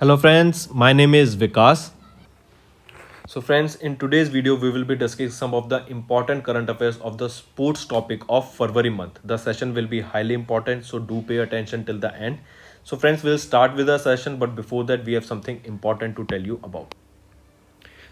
Hello friends, my name is Vikas. So friends, in today's video we will be discussing some of the important current affairs of the sports topic of February month. The session will be highly important, so do pay attention till the end. So friends, we'll start with the session, but before that we have something important to tell you about.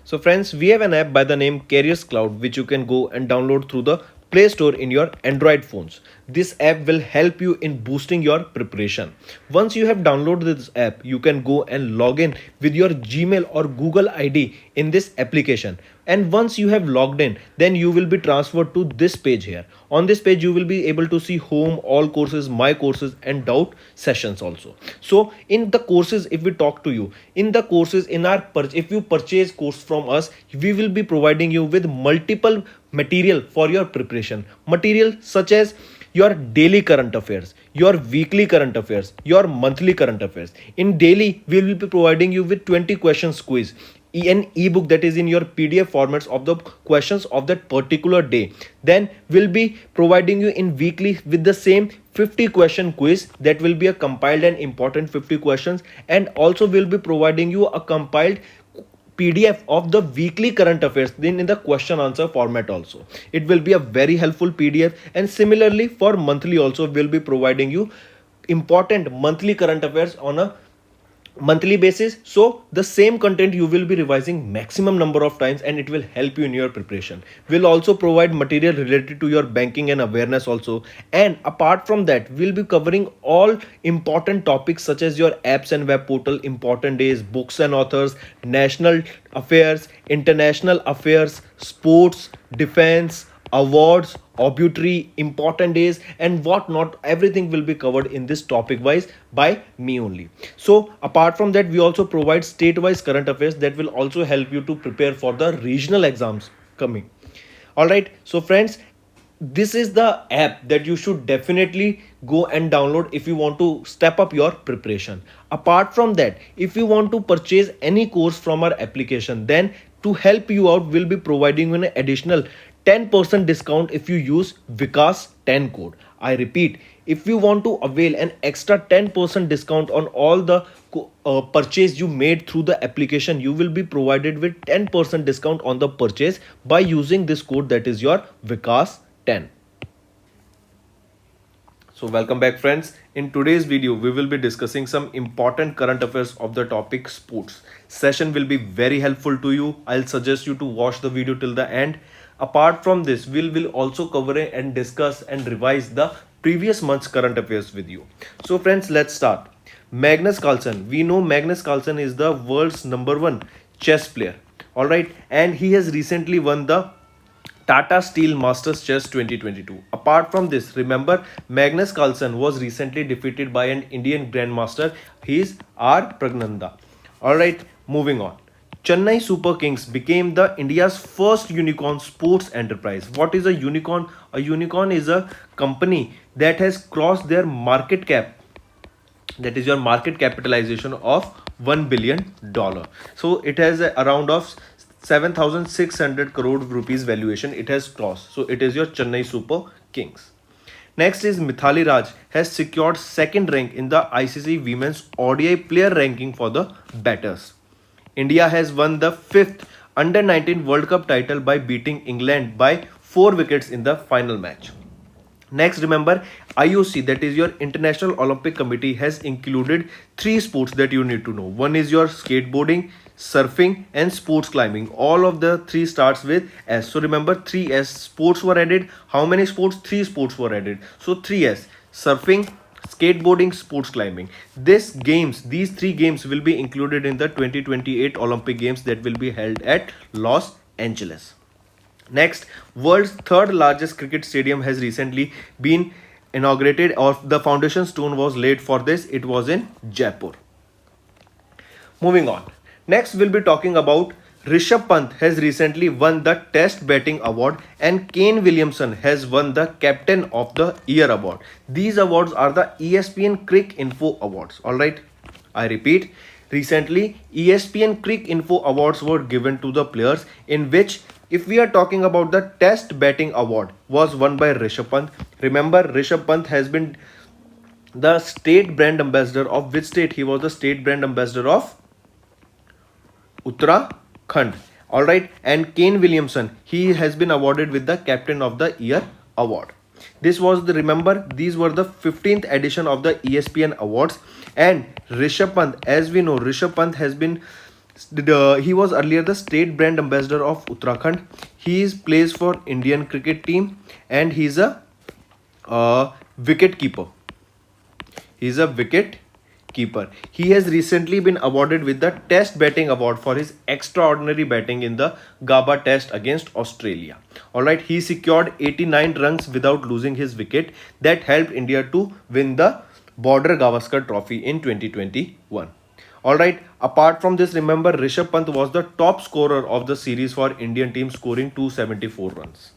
So friends, we have an app by the name Cloud which you can go and download through the Play Store in your Android phones. This app will help you in boosting your preparation. Once you have downloaded this app, you can go and log in with your Gmail or Google ID in this application. And once you have logged in, then you will be transferred to this page here. On this page, you will be able to see home, all courses, my courses, and doubt sessions also. So in the courses, if we talk to you, in the courses, if you purchase course from us, we will be providing you with multiple material for your preparation. Material such as your daily current affairs, your weekly current affairs, your monthly current affairs. In daily, we will be providing you with 20 questions quiz, an ebook that is in your PDF formats of the questions of that particular day. Then we'll be providing you in weekly with the same 50 question quiz that will be a compiled and important 50 questions, and also we'll be providing you a compiled PDF of the weekly current affairs then in the question answer format also. It will be a very helpful PDF, and similarly for monthly also we'll be providing you important monthly current affairs on a monthly basis. So the same content you will be revising maximum number of times, and it will help you in your preparation. We'll also provide material related to your banking and awareness also, and apart from that we'll be covering all important topics such as your apps and web portal, important days, books and authors, national affairs, international affairs, sports, defense, awards, obituary, important days, and whatnot. Everything will be covered in this topic wise by me only. So apart from that, we also provide state wise current affairs that will also help you to prepare for the regional exams coming. All right, so friends, this is the app that you should definitely go and download if you want to step up your preparation. Apart from that, if you want to purchase any course from our application, then to help you out, we'll be providing you an additional 10% discount if you use Vikas 10 code. I repeat, if you want to avail an extra 10% discount on all the purchase you made through the application, you will be provided with 10% discount on the purchase by using this code, that is your Vikas 10. So welcome back friends. In today's video, we will be discussing some important current affairs of the topic sports. Session will be very helpful to you. I'll suggest you to watch the video till the end. Apart from this, we will also cover and discuss and revise the previous month's current affairs with you. So friends, let's start. Magnus Carlsen. We know Magnus Carlsen is the world's #1 chess player. Alright, and he has recently won the Tata Steel Masters Chess 2022. Apart from this, remember Magnus Carlsen was recently defeated by an Indian Grandmaster. He is R. Pragnanda. Alright, moving on. Chennai Super Kings became the India's first unicorn sports enterprise. What is a unicorn? A unicorn is a company that has crossed their market cap, that is your market capitalization of $1 billion. So it has a around of 7,600 crore rupees valuation it has crossed. So it is your Chennai Super Kings. Next is Mithaliraj has secured second rank in the ICC Women's ODI player ranking for the batters. India has won the 5th Under-19 World Cup title by beating England by 4 wickets in the final match. Next, remember IOC, that is your International Olympic Committee, has included 3 sports that you need to know. One is your skateboarding, surfing, and sports climbing. All of the 3 starts with S. So remember 3S sports were added. How many sports? 3 sports were added. So 3S: surfing, skateboarding, sports climbing. These 3 games will be included in the 2028 Olympic Games that will be held at Los Angeles. Next, world's 3rd largest cricket stadium has recently been inaugurated, or the foundation stone was laid for this. It was in Jaipur. Moving on. Next, we'll be talking about Rishabh Pant has recently won the Test Batting Award, and Kane Williamson has won the Captain of the Year award. These awards are the ESPN Crick Info Awards. Alright, I repeat, recently ESPN Crick Info Awards were given to the players, in which, if we are talking about the Test Batting Award, was won by Rishabh Pant. Remember, Rishabh Pant has been the state brand ambassador of which state? He was the state brand ambassador of Uttarakhand. All right, and Kane Williamson, he has been awarded with the Captain of the Year award. This was the, remember, these were the 15th edition of the ESPN awards. And Rishabh Pant, as we know, Rishabh Pant has been he was earlier the state brand ambassador of Uttarakhand. He plays for Indian cricket team, and he's a wicket keeper. He's a wicket keeper. He has recently been awarded with the Test Batting Award for his extraordinary batting in the Gaba Test against Australia. Alright, he secured 89 runs without losing his wicket that helped India to win the Border Gavaskar Trophy in 2021. Alright, apart from this, remember Rishabh Pant was the top scorer of the series for Indian team, scoring 274 runs.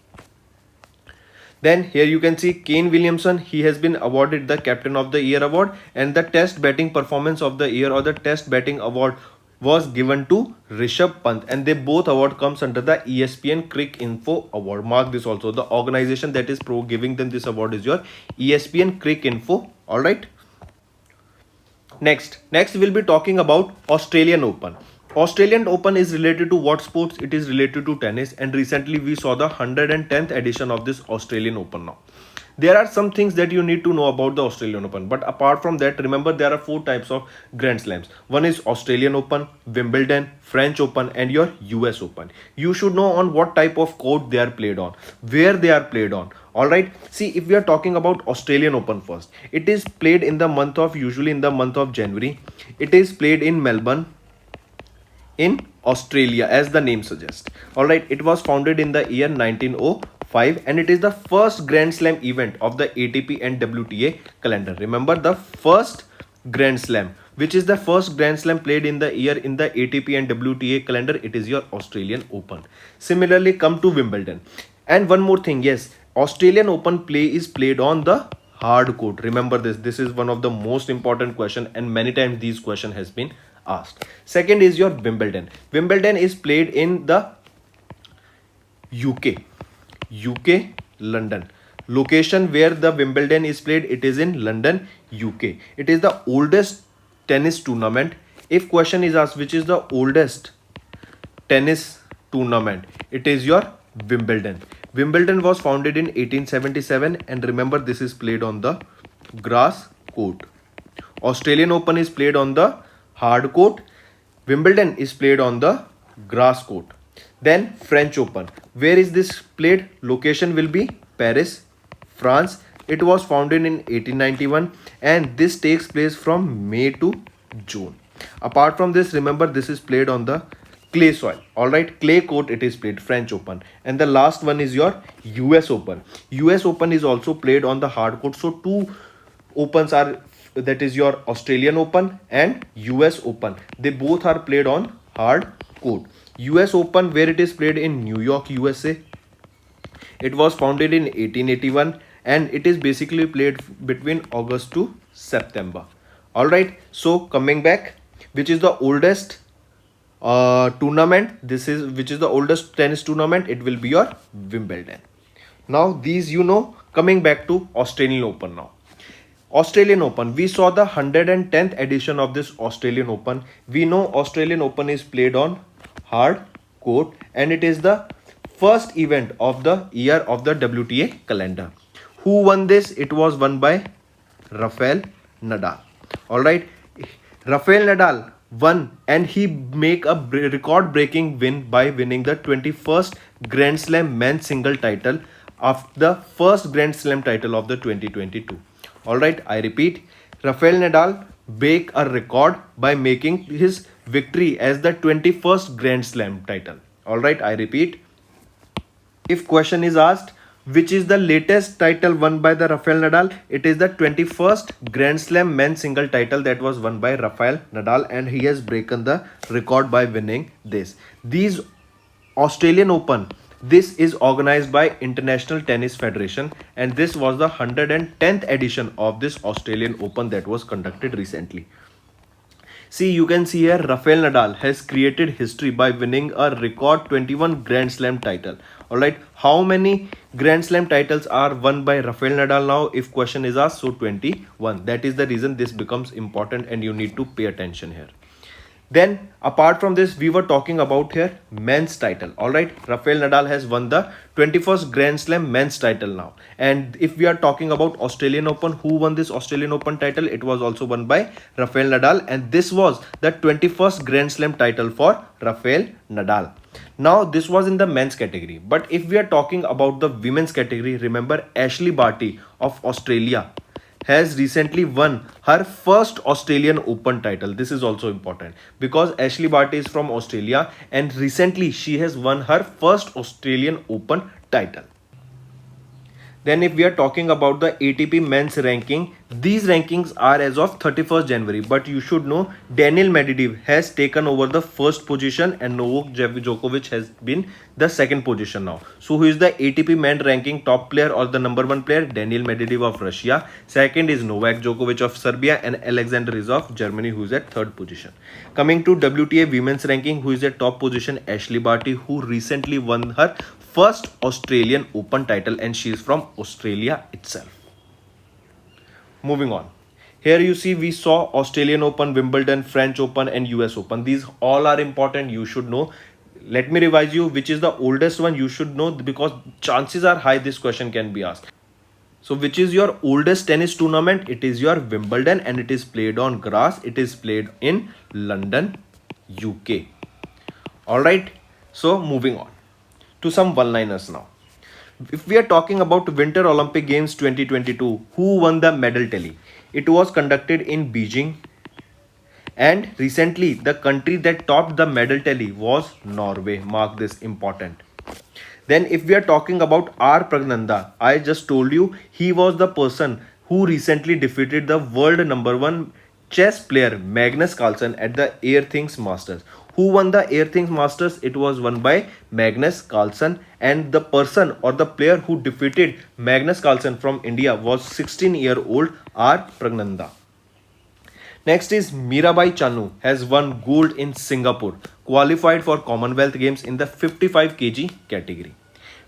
Then here you can see Kane Williamson, he has been awarded the Captain of the Year award, and the Test Batting Performance of the Year or the Test Batting Award was given to Rishabh Pant, and they both award comes under the ESPN Crick Info Award. Mark this also. The organization that is giving them this award is your ESPN Crick Info. Alright. Next we'll be talking about Australian Open. Australian Open is related to what sports? It is related to tennis, and recently we saw the 110th edition of this Australian Open now. There are some things that you need to know about the Australian Open, but apart from that, remember there are 4 types of Grand Slams. One is Australian Open, Wimbledon, French Open, and your US Open. You should know on what type of court they are played on, where they are played on. Alright, see, if we are talking about Australian Open first, it is played in the month of, usually in the month of January. It is played in Melbourne, in Australia, as the name suggests. Alright, it was founded in the year 1905, and it is the first Grand Slam event of the ATP and WTA calendar. Remember, the first Grand Slam, which is the first Grand Slam played in the year in the ATP and WTA calendar, it is your Australian Open. Similarly, come to Wimbledon. And one more thing, yes, Australian Open is played on the hard court. Remember this. This is one of the most important question, and many times these question has been asked. Second is your Wimbledon. Wimbledon is played in the UK, London. Location where the Wimbledon is played, it is in London, UK. It is the oldest tennis tournament. If question is asked which is the oldest tennis tournament, it is your Wimbledon. Wimbledon was founded in 1877, and remember this is played on the grass court. Australian Open is played on the hard court. Wimbledon is played on the grass court. Then French Open. Where is this played? Location will be Paris, France. It was founded in 1891, and this takes place from May to June. Apart from this, remember this is played on the clay soil. Alright, clay court it is played, French Open. And the last one is your US Open. US Open is also played on the hard court. So 2 opens are, that is your Australian Open and US Open. They both are played on hard court. US Open, where it is played in New York, USA. It was founded in 1881, and it is basically played between August to September. Alright, so coming back, which is the oldest tournament, which is the oldest tennis tournament, it will be your Wimbledon. Now these you know. Coming back to Australian Open now. Australian Open, we saw the 110th edition of this Australian Open. We know Australian Open is played on hard court, and it is the first event of the year of the WTA calendar. Who won this? It was won by Rafael Nadal. Alright, Rafael Nadal won, and he make a record breaking win by winning the 21st Grand Slam men's single title of the first Grand Slam title of the 2022. Alright, I repeat, Rafael Nadal break a record by making his victory as the 21st Grand Slam title. Alright, I repeat, if question is asked which is the latest title won by the Rafael Nadal, it is the 21st Grand Slam men's single title that was won by Rafael Nadal, and he has broken the record by winning this. These Australian Open, this is organized by International Tennis Federation, and this was the 110th edition of this Australian Open that was conducted recently. See, you can see here Rafael Nadal has created history by winning a record 21 Grand Slam title. Alright, how many Grand Slam titles are won by Rafael Nadal now? If question is asked, so 21. That is the reason this becomes important and you need to pay attention here. Then apart from this, we were talking about here men's title. All right, Rafael Nadal has won the 21st Grand Slam men's title now. And if we are talking about Australian Open, who won this Australian Open title? It was also won by Rafael Nadal, and this was the 21st Grand Slam title for Rafael Nadal. Now this was in the men's category, but if we are talking about the women's category, remember Ashley Barty of Australia has recently won her first Australian Open title. This is also important because Ashley Barty is from Australia and recently she has won her first Australian Open title. Then if we are talking about the ATP men's ranking, these rankings are as of 31st January. But you should know Daniil Medvedev has taken over the first position and Novak Djokovic has been the second position now. So who is the ATP men ranking top player or the number one player? Daniil Medvedev of Russia. Second is Novak Djokovic of Serbia and Alexander Zverev of Germany, who is at third position. Coming to WTA women's ranking, who is at top position? Ashley Barty, who recently won her first Australian Open title and she is from Australia itself. Moving on. Here you see we saw Australian Open, Wimbledon, French Open and US Open. These all are important. You should know. Let me revise you which is the oldest one. You should know because chances are high this question can be asked. So which is your oldest tennis tournament? It is your Wimbledon and it is played on grass. It is played in London, UK. Alright. So moving on to some one-liners now. If we are talking about Winter Olympic Games 2022, who won the medal tally? It was conducted in Beijing and recently the country that topped the medal tally was Norway. Mark this, important. Then if we are talking about R. Pragnanda, I just told you he was the person who recently defeated the world number one chess player Magnus Carlsen at the Airthings Masters. Who won the Airthings Masters? It was won by Magnus Carlsen, and the person or the player who defeated Magnus Carlsen from India was 16-year-old R. Pragnanda. Next is Mirabai Chanu has won gold in Singapore, qualified for Commonwealth Games in the 55 kg category.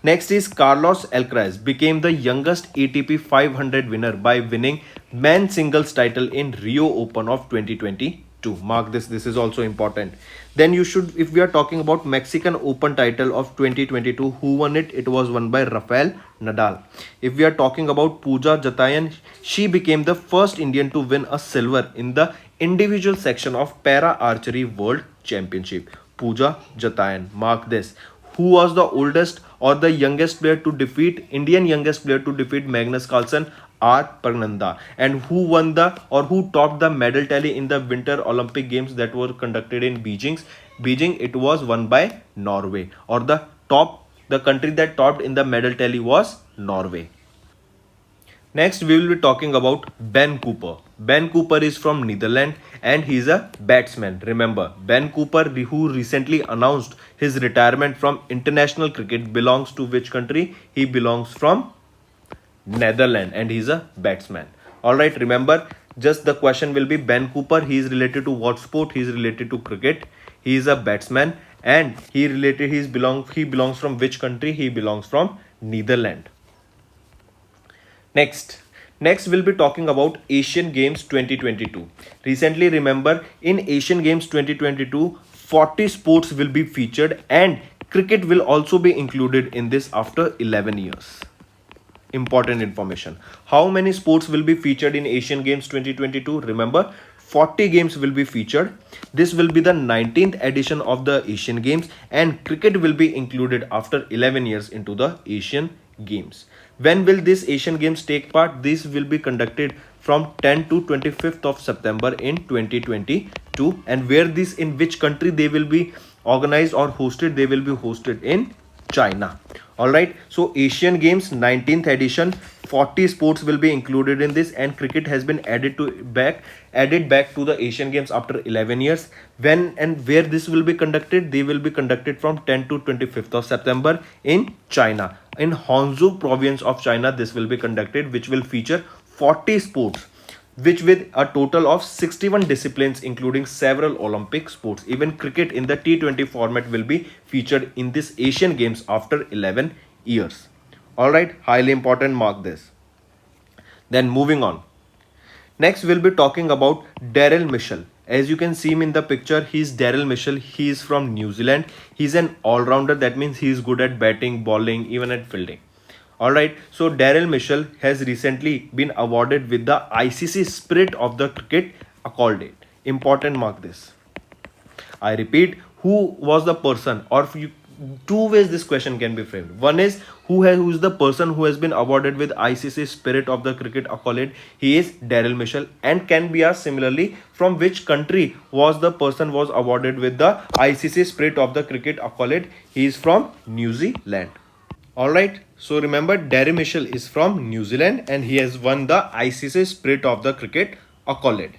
Next is Carlos Alcaraz became the youngest ATP 500 winner by winning men's singles title in Rio Open of 2022. Mark this is also important. Then you should, if we are talking about Mexican Open title of 2022, who won it? It was won by Rafael Nadal. If we are talking about Pooja Jatayan, she became the first Indian to win a silver in the individual section of Para Archery World Championship. Pooja Jatayan, mark this. Who was the oldest or the youngest player to defeat, Indian youngest player to defeat Magnus Carlsen? R. Pragnanda. And who won the or who topped the medal tally in the Winter Olympic Games that were conducted in Beijing? It was won by Norway, or the country that topped in the medal tally was Norway. Next, we will be talking about Ben Cooper. Ben Cooper is from Netherlands and he is a batsman. Remember, Ben Cooper, who recently announced his retirement from international cricket, belongs to which country? He belongs from Netherlands and he is a batsman. Alright, remember, just the question will be Ben Cooper. He is related to what sport? He is related to cricket. He is a batsman and he belongs from which country? He belongs from Netherlands. Next we'll be talking about Asian Games 2022. Recently, remember, in Asian Games 2022, 40 sports will be featured and cricket will also be included in this after 11 years. Important information. How many sports will be featured in Asian Games 2022? Remember, 40 games will be featured. This will be the 19th edition of the Asian Games and cricket will be included after 11 years into the Asian Games. When will this Asian Games take part? This will be conducted from 10 to 25th of September in 2022. And in which country they will be organized or hosted? They will be hosted in China. Alright, so Asian Games 19th edition, 40 sports will be included in this and cricket has been added back to the Asian Games after 11 years. When and where this will be conducted? They will be conducted from 10 to 25th of September in China. In Hangzhou province of China, this will be conducted, which will feature 40 sports, which with a total of 61 disciplines including several Olympic sports. Even cricket in the T20 format will be featured in this Asian Games after 11 years. Alright, highly important, mark this. Then moving on. Next we'll be talking about Daryl Mitchell As you can see him in the picture, he's Daryl Mitchell. He is from New Zealand. He's an all-rounder. That means he is good at batting, bowling, even at fielding. Alright, so Daryl Mitchell has recently been awarded with the ICC Spirit of the Cricket Accolade. Important, mark this. I repeat, who was the person, or two ways this question can be framed. One is who is the person who has been awarded with ICC Spirit of the Cricket Accolade. He is Daryl Mitchell, and can be asked similarly, from which country was the person was awarded with the ICC Spirit of the Cricket Accolade. He is from New Zealand. Alright, so remember, Daryl Mitchell is from New Zealand and he has won the ICC Spirit of the Cricket Accolade.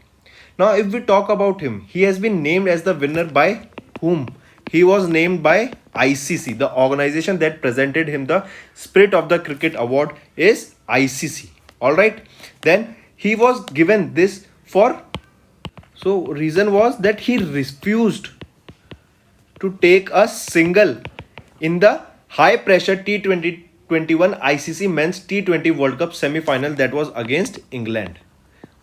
Now, if we talk about him, he has been named as the winner by whom? He was named by ICC. The organization that presented him the Spirit of the Cricket Award is ICC. Alright, then he was given this for, so reason was that he refused to take a single in the high pressure T2021 ICC Men's T20 World Cup semi-final that was against England.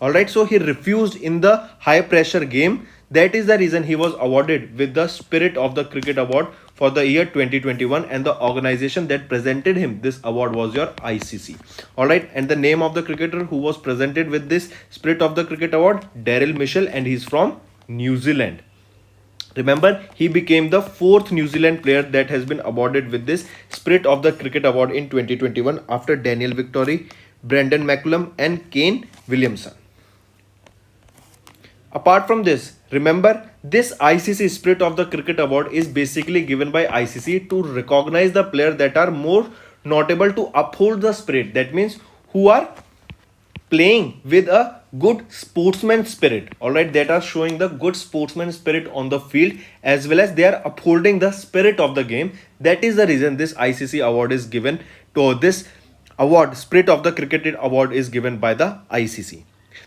Alright, so he refused in the high pressure game. That is the reason he was awarded with the Spirit of the Cricket Award for the year 2021, and the organization that presented him this award was your ICC. Alright, and the name of the cricketer who was presented with this Spirit of the Cricket Award, Daryl Mitchell, and he's from New Zealand. Remember, he became the 4th New Zealand player that has been awarded with this Spirit of the Cricket Award in 2021 after Daniel Victory, Brendan McCullum and Kane Williamson. Apart from this, remember, this ICC Spirit of the Cricket Award is basically given by ICC to recognize the players that are more notable to uphold the spirit. That means who are playing with a good sportsman spirit, alright, that are showing the good sportsman spirit on the field, as well as they are upholding the spirit of the game. That is the reason this ICC award is given to this award. Spirit of the Cricket Award is given by the ICC.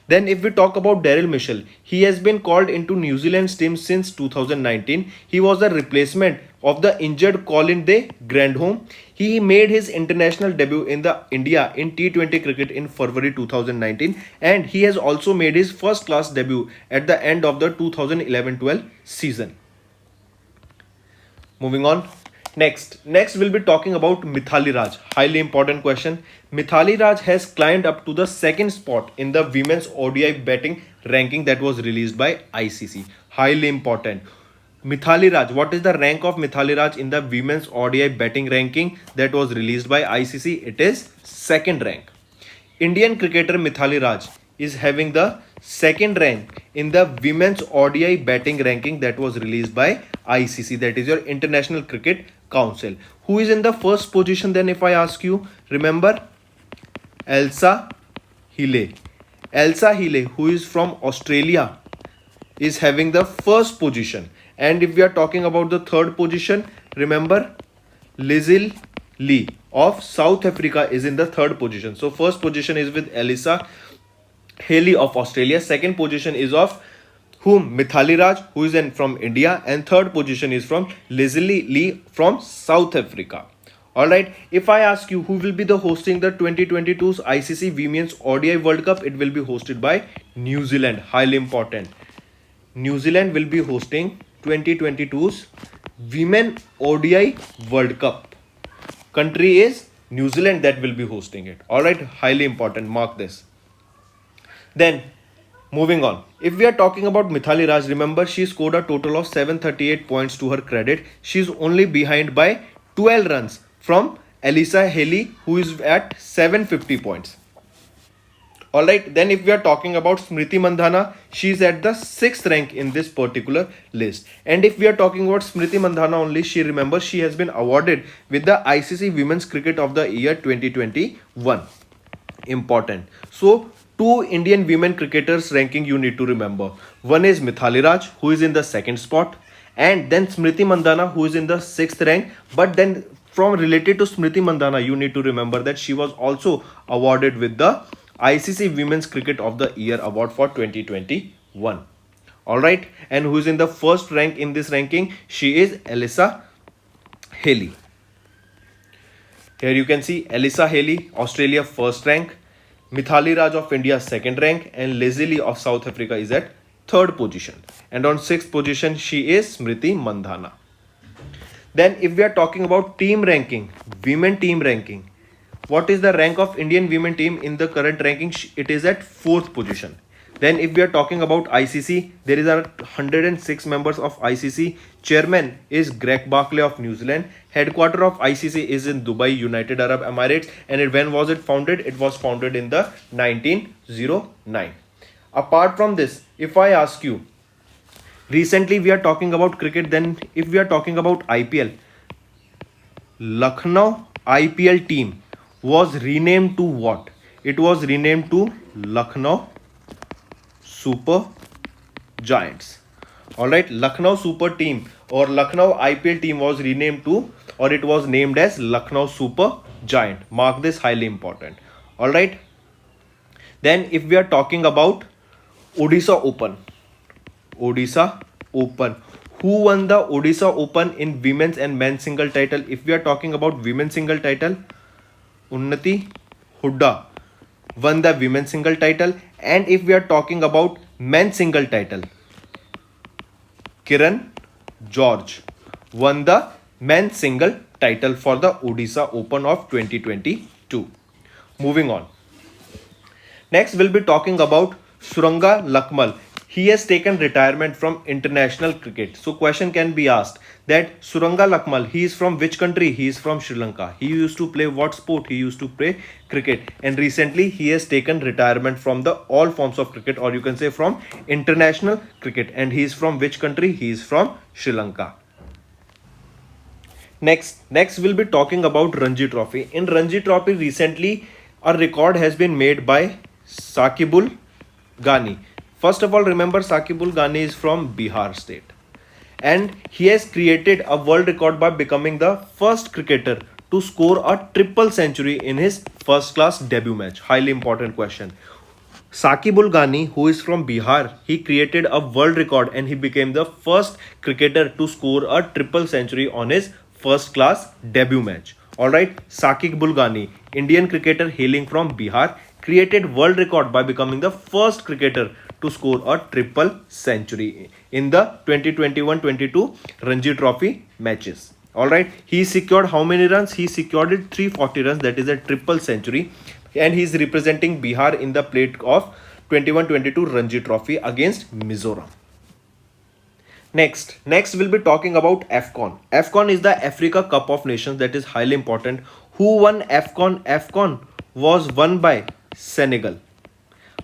Then if we talk about Daryl Mitchell, he has been called into New Zealand's team since 2019. He was a replacement of the injured Colin de Grandhomme. He made his international debut in the India in T20 cricket in February 2019, and he has also made his first class debut at the end of the 2011-12 season. Moving on. Next we'll be talking about Mithaliraj. Highly important question. Mithaliraj has climbed up to the 2nd spot in the women's ODI batting ranking that was released by ICC. Highly important. Mithaliraj, what is the rank of Mithaliraj in the women's ODI batting ranking that was released by ICC? It is 2nd rank. Indian cricketer Mithaliraj is having the 2nd rank in the women's ODI batting ranking that was released by ICC, that is your International Cricket Council. Who is in the 1st position then, if I ask you? Remember, Elsa Healy. Elsa Healy, who is from Australia, is having the 1st position. And if we are talking about the 3rd position, remember, Lizzie Lee of South Africa is in the 3rd position. So 1st position is with Elsa Healy of Australia. 2nd position is of whom? Mithaliraj, who is from India, and 3rd position is from Lizzie Lee from South Africa. Alright, if I ask you who will be the hosting the 2022's ICC Women's ODI World Cup, it will be hosted by New Zealand. Highly important. New Zealand will be hosting 2022's Women ODI World Cup. Country is New Zealand that will be hosting it. Alright, highly important. Mark this. Then, moving on. If we are talking about Mithaliraj, remember, she scored a total of 738 points to her credit. She is only behind by 12 runs from Elsa Healy, who is at 750 points. Alright, then if we are talking about Smriti Mandhana, she is at the 6th rank in this particular list. And if we are talking about Smriti Mandhana only, she has been awarded with the ICC Women's Cricket of the Year 2021. Important. So, 2 Indian women cricketers ranking you need to remember. One is Mithaliraj, who is in the 2nd spot, and then Smriti Mandhana, who is in the 6th rank. But then from related to Smriti Mandhana, you need to remember that she was also awarded with the ICC Women's Cricket of the Year award for 2021. Alright, and who is in the 1st rank in this ranking? She is Elsa Healy. Here you can see Elsa Healy, Australia 1st rank, Mithaliraj of India 2nd rank, and Lizzie Lee of South Africa is at 3rd position, and on 6th position she is Smriti Mandhana. Then if we are talking about team ranking, women team ranking, what is the rank of Indian women team in the current ranking? It is at 4th position. Then if we are talking about ICC, there is 106 members of ICC. Chairman is Greg Barclay of New Zealand. Headquarter of ICC is in Dubai, United Arab Emirates. And when was it founded? It was founded in the 1909. Apart from this, if I ask you, recently we are talking about cricket, then if we are talking about IPL, Lucknow IPL team was renamed to what? It was renamed to Lucknow Super Giants. Alright, Lucknow Super Team or Lucknow IPL team was renamed to, or it was named as Lucknow Super Giant. Mark this, highly important. Alright. Then if we are talking about Odisha Open. Odisha Open. Who won the Odisha Open in women's and men's single title? If we are talking about women's single title, Unnati Hooda won the women's single title. And if we are talking about men's single title, Kiran George won the men's single title for the Odisha Open of 2022. Moving on. Next we'll be talking about Suranga Lakmal. He has taken retirement from international cricket. So question can be asked that Suranga Lakmal, he is from which country? He is from Sri Lanka. He used to play what sport? He used to play cricket. And recently he has taken retirement from the all forms of cricket, or you can say from international cricket. And he is from which country? He is from Sri Lanka. Next we'll be talking about Ranji Trophy. In Ranji Trophy recently a record has been made by Sakibul Ghani. First of all, remember Sakibul Ghani is from Bihar state. And he has created a world record by becoming the first cricketer to score a triple century in his first class debut match. Highly important question. Sakibul Ghani, who is from Bihar, he created a world record and he became the first cricketer to score a triple century on his first class debut match. Alright, Sakibul Ghani, Indian cricketer hailing from Bihar, created world record by becoming the first cricketer to score a triple century in the 2021-22 Ranji Trophy matches. Alright, he secured how many runs? He secured 340 runs, that is a triple century, and he is representing Bihar in the plate of 21-22 Ranji Trophy against Mizoram. Next we'll be talking about AFCON. AFCON is the Africa Cup of Nations, that is highly important. Who won AFCON? AFCON was won by Senegal.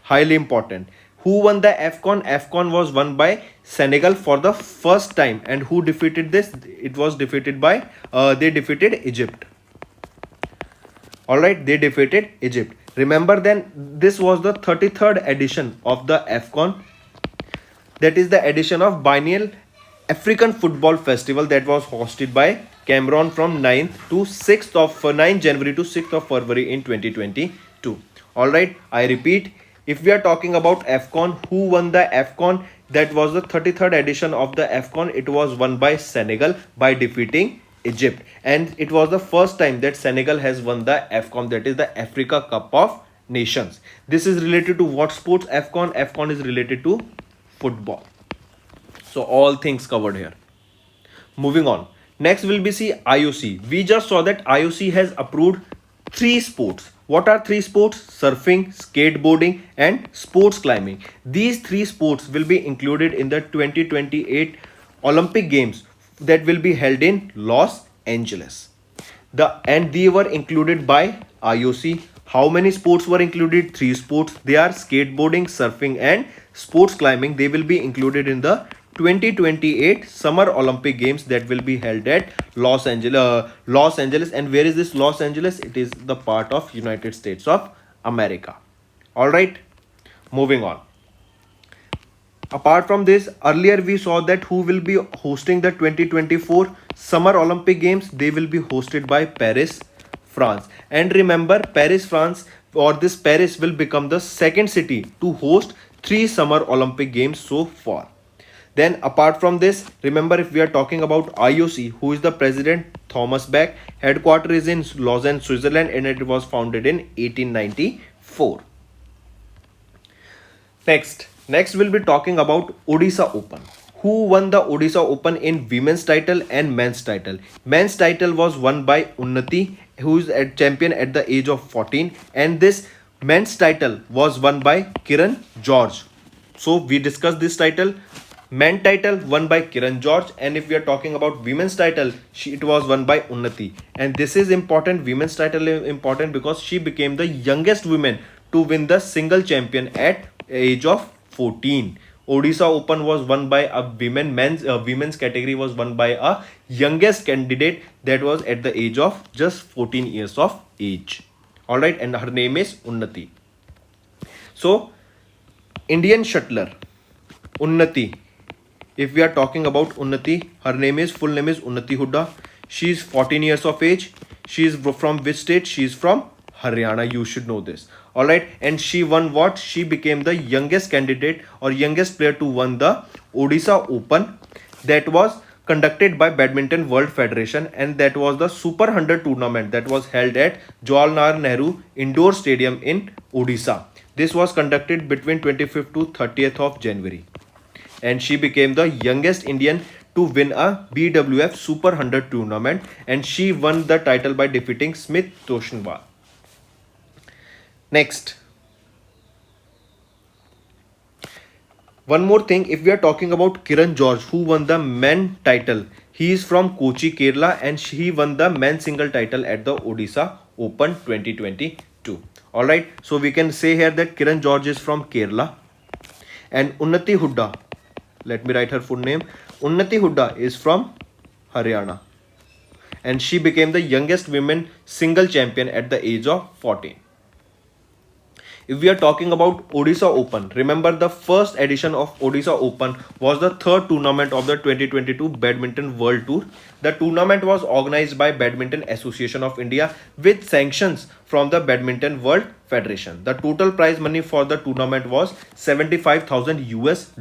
Highly important. Who won the AFCON? AFCON was won by Senegal for the first time. And who defeated this? It was defeated by, they defeated Egypt. Alright, they defeated Egypt. Remember then, this was the 33rd edition of the AFCON. That is the edition of Biennial African Football Festival that was hosted by Cameroon from 9 January to 6th of February in 2022. Alright, I repeat, if we are talking about AFCON, who won the AFCON? That was the 33rd edition of the AFCON. It was won by Senegal by defeating Egypt. And it was the first time that Senegal has won the AFCON, that is the Africa Cup of Nations. This is related to what sports? AFCON. AFCON is related to football. So all things covered here. Moving on. Next will be see IOC. We just saw that IOC has approved 3 sports. What are 3 sports? Surfing, skateboarding and sports climbing. These 3 sports will be included in the 2028 Olympic Games that will be held in Los Angeles. And they were included by IOC. How many sports were included? 3 sports. They are skateboarding, surfing and sports climbing. They will be included in the 2028 Summer Olympic Games that will be held at Los Angeles. And where is this Los Angeles? It is the part of United States of America. Alright, moving on. Apart from this, earlier we saw that who will be hosting the 2024 Summer Olympic Games. They will be hosted by Paris, France. And remember, Paris, France, or this Paris will become the second city to host 3 Summer Olympic Games so far. Then apart from this, remember, if we are talking about IOC, who is the president? Thomas Bach. Headquarters is in Lausanne, Switzerland, and it was founded in 1894. Next, Next, we'll be talking about Odisha Open. Who won the Odisha Open in women's title and men's title? Men's title was won by Unnati, who is a champion at the age of 14, and this men's title was won by Kiran George. So we discussed this title. Men title won by Kiran George, and if we are talking about women's title, it was won by Unnati. And this is important. Women's title is important because she became the youngest woman to win the single champion at age of 14. Odisha Open was won by a women's category was won by a youngest candidate that was at the age of just 14 years of age. All right, and her name is Unnati. So, Indian shuttler Unnati. If we are talking about Unnati, her full name is Unnati Hooda. She is 14 years of age. She is from which state? She is from Haryana. You should know this. Alright, and she won what? She became the youngest candidate or youngest player to win the Odisha Open that was conducted by Badminton World Federation, and that was the Super 100 tournament that was held at Jawaharlal Nehru Indoor Stadium in Odisha. This was conducted between 25th to 30th of January. And she became the youngest Indian to win a BWF Super 100 tournament, and she won the title by defeating Smith Toshnwal. Next, one more thing, if we are talking about Kiran George, who won the men title, he is from Kochi, Kerala, and he won the men's single title at the Odisha Open 2022. Alright, so we can say here that Kiran George is from Kerala, and Unnati Hooda, let me write her full name. Unnati Hooda is from Haryana, and she became the youngest women single champion at the age of 14. If we are talking about Odisha Open, remember the first edition of Odisha Open was the third tournament of the 2022 Badminton World Tour. The tournament was organized by Badminton Association of India with sanctions from the Badminton World Federation. The total prize money for the tournament was $75,000 US.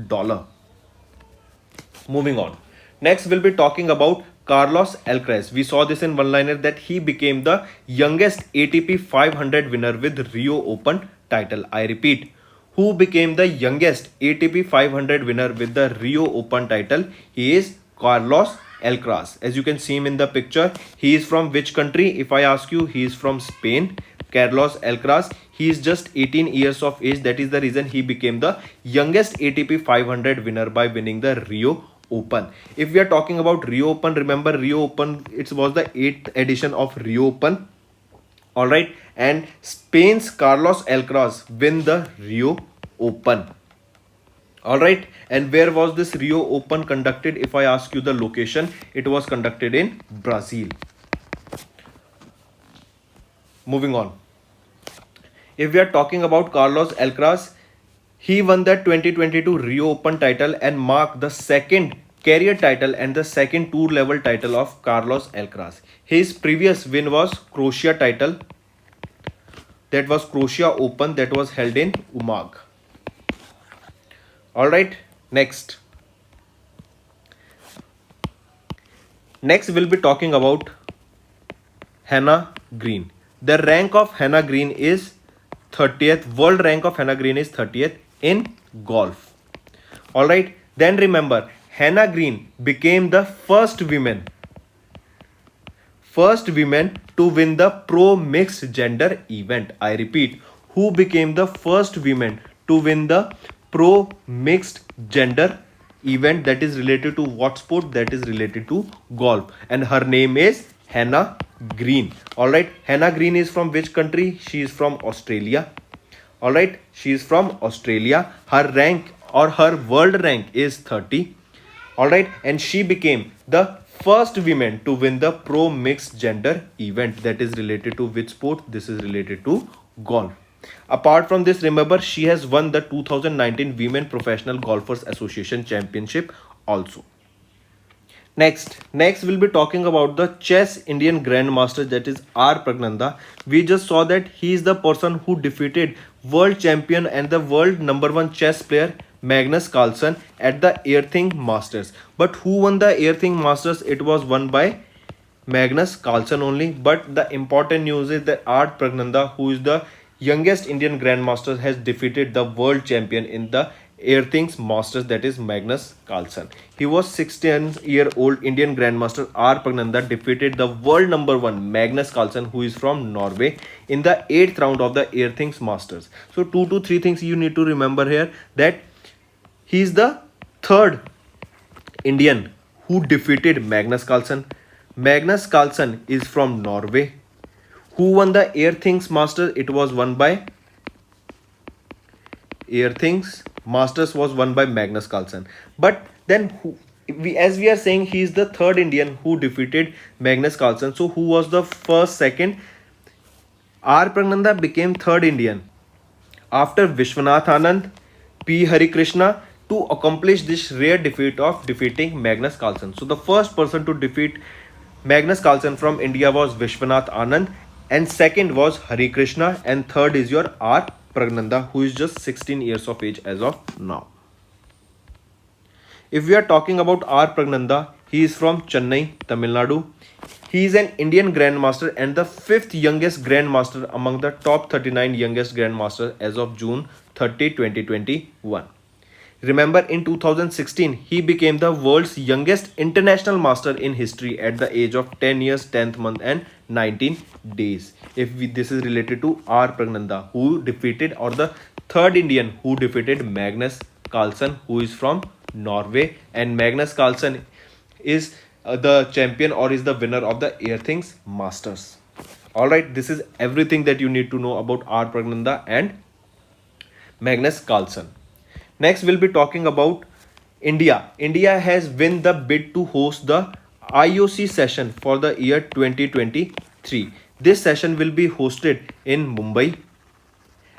Moving on. Next, we'll be talking about Carlos Alcaraz. We saw this in one-liner that he became the youngest ATP 500 winner with Rio Open title. I repeat, who became the youngest ATP 500 winner with the Rio Open title? He is Carlos Alcaraz. As you can see him in the picture, he is from which country? If I ask you, he is from Spain. Carlos Alcaraz, he is just 18 years of age. That is the reason he became the youngest ATP 500 winner by winning the Rio Open. If we are talking about Rio Open, remember Rio Open, it was the 8th edition of Rio Open. Alright, and Spain's Carlos Alcaraz win the Rio Open. Alright, and where was this Rio Open conducted? If I ask you the location, it was conducted in Brazil. Moving on. If we are talking about Carlos Alcaraz, he won the 2022 Rio Open title and marked the second career title and the second tour level title of Carlos Alcaraz. His previous win was Croatia title. That was Croatia Open that was held in Umag. Alright, next. Next we'll be talking about Hannah Green. The rank of Hannah Green is 30th. World rank of Hannah Green is 30th in golf. Alright, then remember, Hannah Green became the first woman to win the pro mixed gender event. I repeat, who became the first woman to win the pro mixed gender event that is related to what sport? That is related to golf, and her name is Hannah Green. Alright, Hannah Green is from which country? She is from Australia. Alright, she is from Australia. Her rank or her world rank is 30. Alright, and she became the first woman to win the pro mixed gender event that is related to which sport? This is related to golf. Apart from this, remember, she has won the 2019 Women Professional Golfers Association Championship also. Next we'll be talking about the chess Indian Grandmaster, that is R. Pragnanda. We just saw that he is the person who defeated world champion and the world #1 chess player Magnus Carlsen at the Airthing Masters. But who won the Airthing Masters? It was won by Magnus Carlsen only. But the important news is that R. Pragnanda, who is the youngest Indian Grandmaster, has defeated the world champion in the Earthings Masters, that is Magnus Carlsen. He was 16-year-old Indian Grandmaster R. Pragnanda defeated the world number 1 Magnus Carlsen, who is from Norway, in the 8th round of the Earthings Masters. So 2 to 3 things you need to remember here, that he is the third Indian who defeated Magnus Carlsen. Magnus Carlsen is from Norway. Who won the Earthings Masters? It was won by Earthings Masters was won by Magnus Carlsen. But then as we are saying, he is the third Indian who defeated Magnus Carlsen. So who was the first, second? R. Pragnanda became third Indian after Vishwanath Anand, P. Hari Krishna, to accomplish this rare defeat of defeating Magnus Carlsen. So the first person to defeat Magnus Carlsen from India was Vishwanath Anand, and second was Hari Krishna, and third is your R. Pragnanda, who is just 16 years of age as of now. If we are talking about R. Pragnanda, he is from Chennai, Tamil Nadu. He is an Indian Grandmaster and the 5th youngest Grandmaster among the top 39 youngest Grandmasters as of June 30, 2021. Remember, in 2016, he became the world's youngest international master in history at the age of 10 years, 10th month and 19 days. This is related to R. Pragnanda, who defeated, or the third Indian who defeated Magnus Carlsen, who is from Norway. And Magnus Carlsen is the champion, or is the winner of the Earthings Masters. Alright, this is everything that you need to know about R. Pragnanda and Magnus Carlsen. Next, we'll be talking about India. India has won the bid to host the IOC session for the year 2023. This session will be hosted in Mumbai.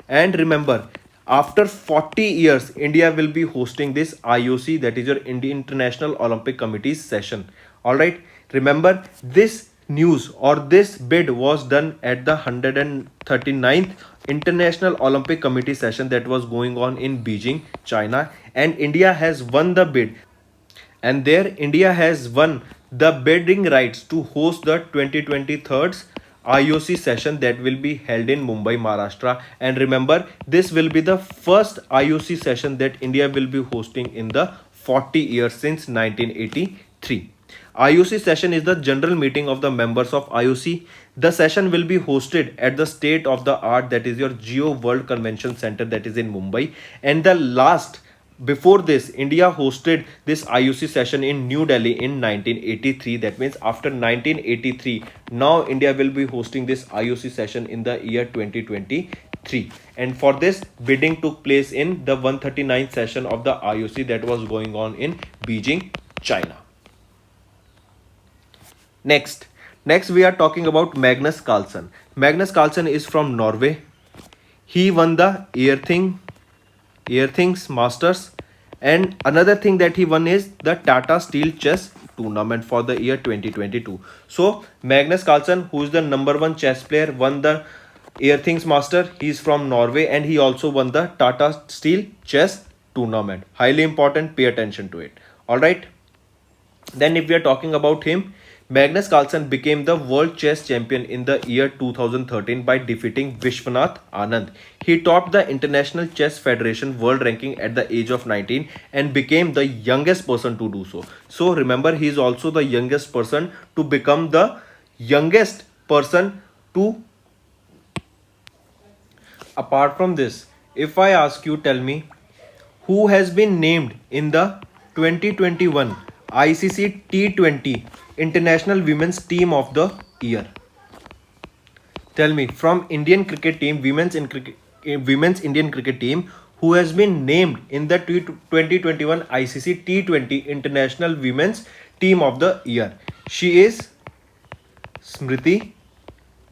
And remember, after 40 years, India will be hosting this IOC, that is your International Olympic Committee's session. Alright, remember, this news or this bid was done at the 139th International Olympic Committee session that was going on in Beijing, China, and India has won the bid. And there India has won the bidding rights to host the 2023 IOC session that will be held in Mumbai, Maharashtra. And remember, this will be the first IOC session that India will be hosting in the 40 years since 1983. IOC session is the general meeting of the members of IOC. The session will be hosted at the state of the art, that is your Geo World Convention Center, that is in Mumbai. And before this, India hosted this IOC session in New Delhi in 1983. That means after 1983, now India will be hosting this IOC session in the year 2023. And for this, bidding took place in the 139th session of the IOC that was going on in Beijing, China. Next we are talking about Magnus Carlsen. Magnus Carlsen is from Norway. He won the Earthings Masters, and another thing that he won is the Tata Steel Chess Tournament for the year 2022. So Magnus Carlsen, who is the number 1 chess player, won the Earthings Master. He is from Norway and he also won the Tata Steel Chess Tournament. Highly important, pay attention to it. Alright. Then if we are talking about him, Magnus Carlsen became the world chess champion in the year 2013 by defeating Vishwanath Anand. He topped the International Chess Federation world ranking at the age of 19 and became the youngest person to do so. So remember, he is also the youngest person to become the youngest person to. Apart from this, if I ask you, tell me, who has been named in the 2021 ICC T20 International Women's Team of the Year? Tell me, from Indian cricket team, women's Indian cricket team, who has been named in the 2021 ICC T20 International Women's Team of the Year. She is Smriti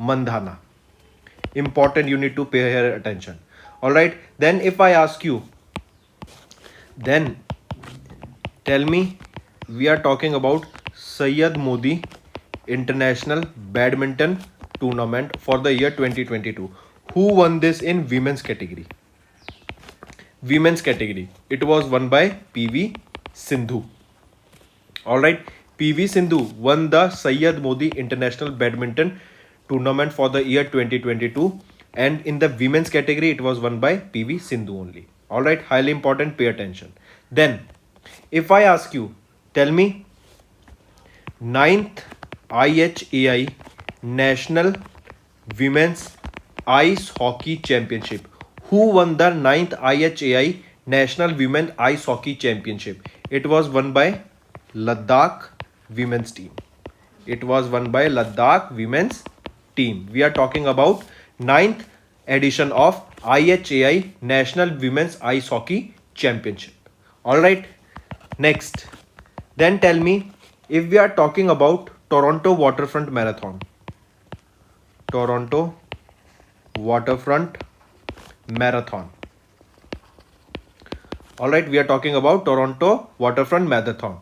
Mandhana. Important, you need to pay her attention. Alright, then if I ask you, then tell me, we are talking about Syed Modi International Badminton Tournament for the year 2022. Who won this in women's category? Women's category, it was won by PV Sindhu. Alright, PV Sindhu won the Syed Modi International Badminton Tournament for the year 2022, and in the women's category it was won by PV Sindhu only. All right, highly important, pay attention. Then if I ask you, tell me ninth IHAI National Women's Ice Hockey Championship. Who won the ninth IHAI National Women's Ice Hockey Championship? It was won by Ladakh women's team. It was won by Ladakh women's team. We are talking about ninth edition of IHAI National Women's Ice Hockey Championship. Alright, next. Then tell me, if we are talking about Toronto Waterfront Marathon. Toronto Waterfront Marathon. Alright, we are talking about Toronto Waterfront Marathon.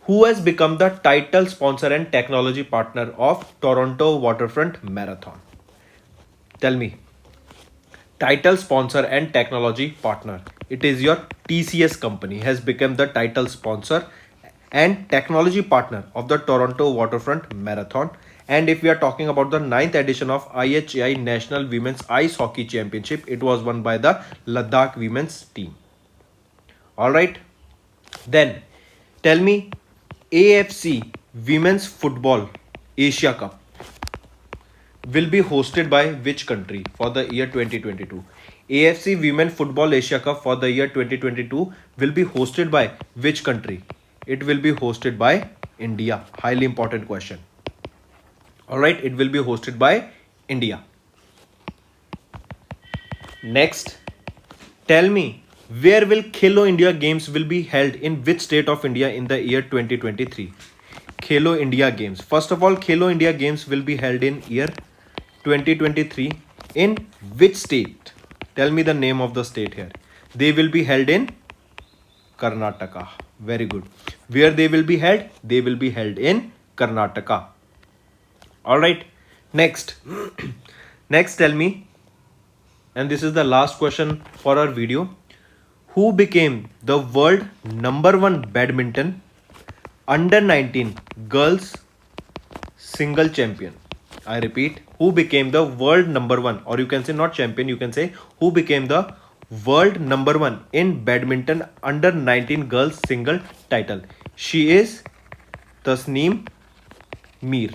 Who has become the title sponsor and technology partner of Toronto Waterfront Marathon? Tell me. Title sponsor and technology partner. It is your TCS company has become the title sponsor and technology partner of the Toronto Waterfront Marathon. And if we are talking about the ninth edition of IHAI National Women's Ice Hockey Championship, it was won by the Ladakh women's team. Alright. Then tell me, AFC Women's Football Asia Cup will be hosted by which country for the year 2022? AFC Women Football Asia Cup for the year 2022 will be hosted by which country? It will be hosted by India. Highly important question. Alright, it will be hosted by India. Next, tell me, where will Khelo India Games will be held in which state of India in the year 2023? Khelo India Games. First of all, Khelo India Games will be held in year 2023 in which state? Tell me the name of the state here. They will be held in Karnataka. Very good. Where they will be held? They will be held in Karnataka. Alright. Next. Next, tell me, and this is the last question for our video. Who became the world #1 badminton under 19 girls single champion? I repeat, who became the world #1, or you can say not champion, you can say who became the world #1 in badminton under 19 girls single title? She is Tasneem Mir.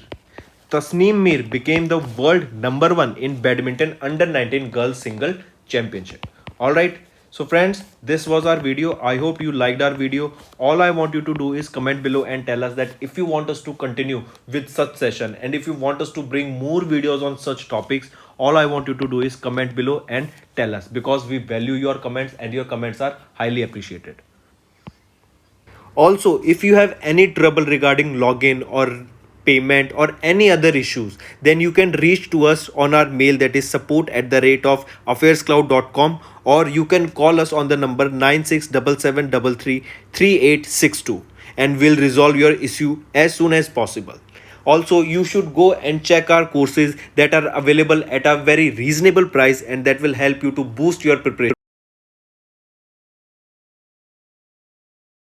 Tasneem Mir became the world #1 in badminton under 19 girls single championship. Alright. So friends, this was our video. I hope you liked our video. All I want you to do is comment below and tell us that if you want us to continue with such session and if you want us to bring more videos on such topics, all I want you to do is comment below and tell us, because we value your comments and your comments are highly appreciated. Also, if you have any trouble regarding login or payment or any other issues, then you can reach to us on our mail, that is support@affairscloud.com, or you can call us on the number 9677333862 and we'll resolve your issue as soon as possible. Also, you should go and check our courses that are available at a very reasonable price and that will help you to boost your preparation.